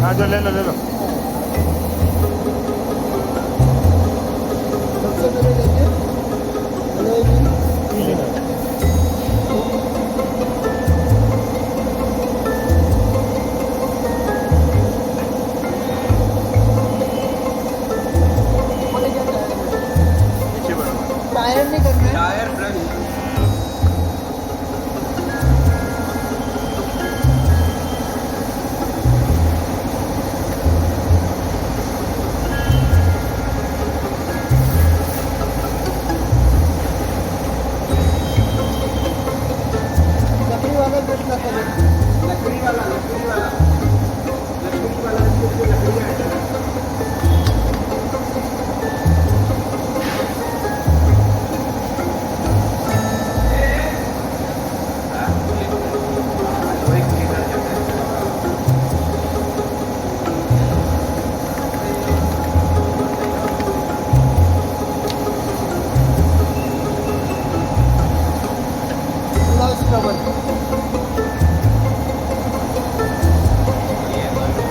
हाँ जो ले लो ले लो। सबसे पहले देखिए पीछे बराबर। टायर नहीं करना है। टायर फ्रंट लकड़ी वाला ब्रश ना करें। लकड़ी वाला इसको लकड़ियाँ है। ग्लास कवर ये बोलो।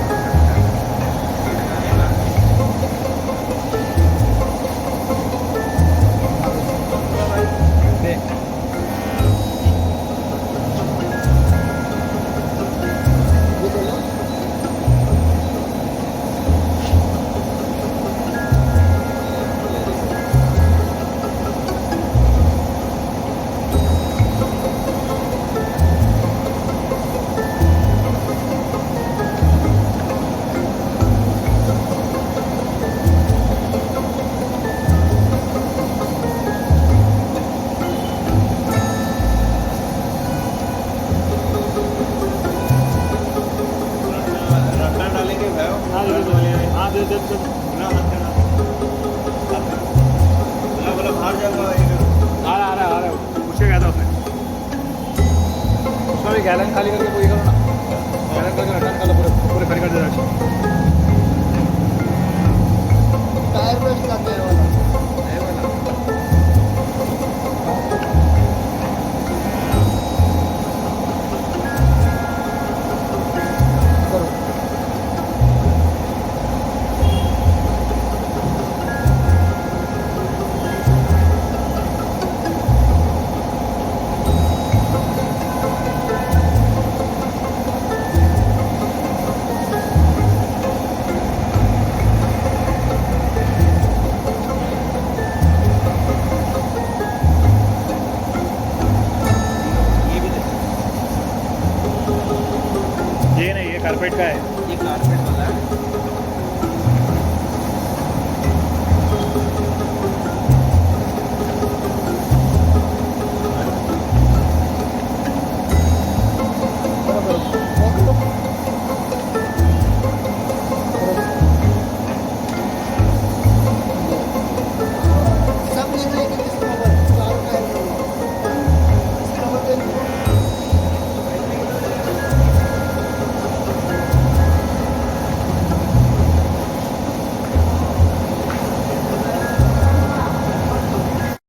रखना डालेंगे भाई हाँ दे दो हाँ दे दे दे। ना हाथ देना बोला बाहर जाऊंगा आ रहा है पूछे गया था उसने। उसमें भी गैलन खाली करके पूरी करो ना। गैलन करके रिटर्न कर लो पूरे पूरे खरी कर दे। टायर ब्रश का टायर वाला करो। ये नहीं ये कारपेट का है।